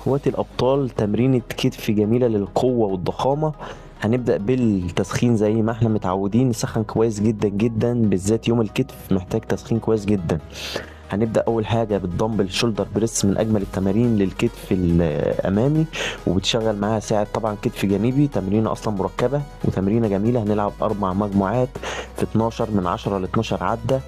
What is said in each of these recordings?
اخواتي الابطال، تمرينة كتف جميلة للقوة والضخامة. هنبدأ بالتسخين زي ما احنا متعودين، نسخن كويس جدا جدا، بالذات يوم الكتف محتاج تسخين كويس جدا. هنبدأ أول حاجة بالدمبل شولدر بريس، من أجمل التمارين للكتف الأمامي، وبتشغل معاها ساعد طبعا كتف جانبي. تمرينة أصلا مركبة وتمرينة جميلة. هنلعب 4 مجموعات في 12 من 10 ل 12 عدة،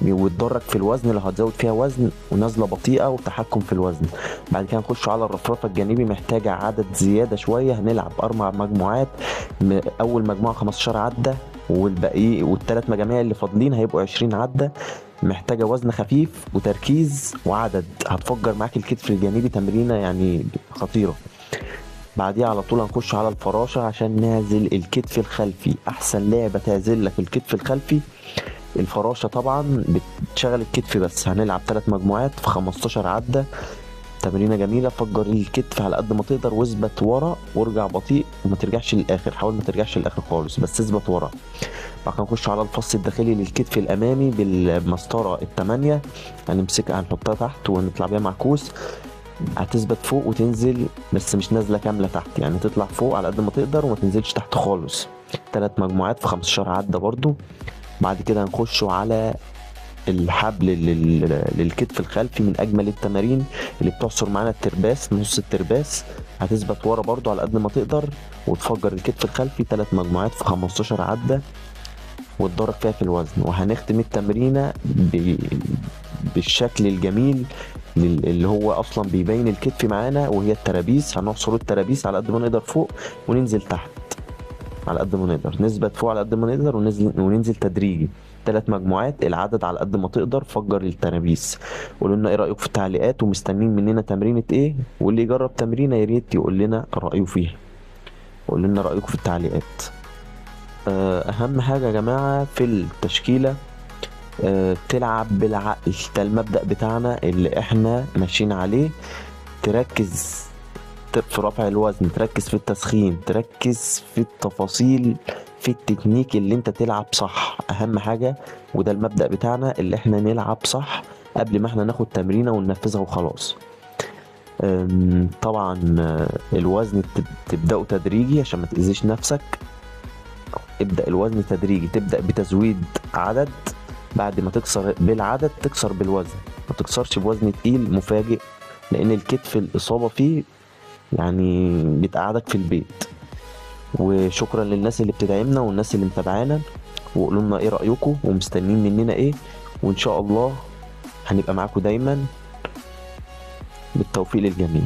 وتدرج في الوزن لو هتزود فيها وزن، ونازله بطيئه وتحكم في الوزن. بعد كده نخش على الرفرفه الجانبي، محتاجه عدد زياده شويه. هنلعب 4 مجموعات، اول مجموعه 15 عده، والباقي والثلاث مجاميع اللي فاضلين هيبقوا 20 عده. محتاجه وزن خفيف وتركيز وعدد، هتفجر معاك الكتف الجانبي. تمرينه يعني خطيره. بعديها على طول هنخش على الفراشه عشان نعزل الكتف الخلفي. احسن لعبه تعزل لك الكتف الخلفي الفراشة طبعا، بتشغل الكتف بس. هنلعب 3 مجموعات في 15 عدة. تمرينة جميلة. فجر الكتف على قد ما تقدر، واثبت ورا وارجع بطيء، وما ترجعش للآخر. حاول ما ترجعش للآخر خالص، بس اثبت ورا. بعد كده نخش على الفص الداخلي للكتف الأمامي بالمسطرة ال8. هنمسكها، هنحطها تحت ونطلع بيها معكوس. هتثبت فوق وتنزل، بس مش نازلة كاملة تحت، يعني تطلع فوق على قد ما تقدر وما تنزلش تحت خالص. 3 مجموعات في 15 عدة برضو. بعد كده هنخشوا على الحبل للكتف الخلفي، من اجمل التمارين اللي بتعصر معانا الترباس، نص الترباس. هتثبت ورا برضو على قد ما تقدر، وتفجر الكتف الخلفي 3 مجموعات في 15 عدة، وتدرج فيها في الوزن. وهنختم التمرينة بالشكل الجميل اللي هو اصلا بيبين الكتف معانا، وهي الترابيس. هنعصر الترابيس على قد ما نقدر فوق، وننزل تحت على قد ما نقدر، نثبت فوق على قد ما نقدر، وننزل تدريجي. 3 مجموعات، العدد على قد ما تقدر. فجر الترابيس. قولوا لنا ايه رايكم في التعليقات، ومستنيين مننا تمرينة ايه، واللي يجرب تمرينة يا ريت يقول لنا رايه فيها. قولوا لنا رايكم في التعليقات. اهم حاجه يا جماعه في التشكيله، تلعب بالعقل. ده المبدأ بتاعنا اللي احنا ماشيين عليه. تركز في رفع الوزن، تركز في التسخين، تركز في التفاصيل، في التكنيك اللي انت تلعب صح. اهم حاجة، وده المبدأ بتاعنا، اللي احنا نلعب صح قبل ما احنا ناخد تمرينة وننفذها وخلاص. طبعا الوزن تبدأه تدريجي عشان ما تأذيش نفسك. ابدأ الوزن تدريجي، تبدأ بتزويد عدد، بعد ما تكسر بالعدد تكسر بالوزن. ما تكسرش بوزن تقيل مفاجئ، لان الكتف الاصابة فيه يعني بتقعدك في البيت. وشكرا للناس اللي بتدعمنا والناس اللي متابعانا، وقولوا لنا ايه رأيكم ومستنيين مننا ايه، وان شاء الله هنبقى معاكم دايما. بالتوفيق للجميع.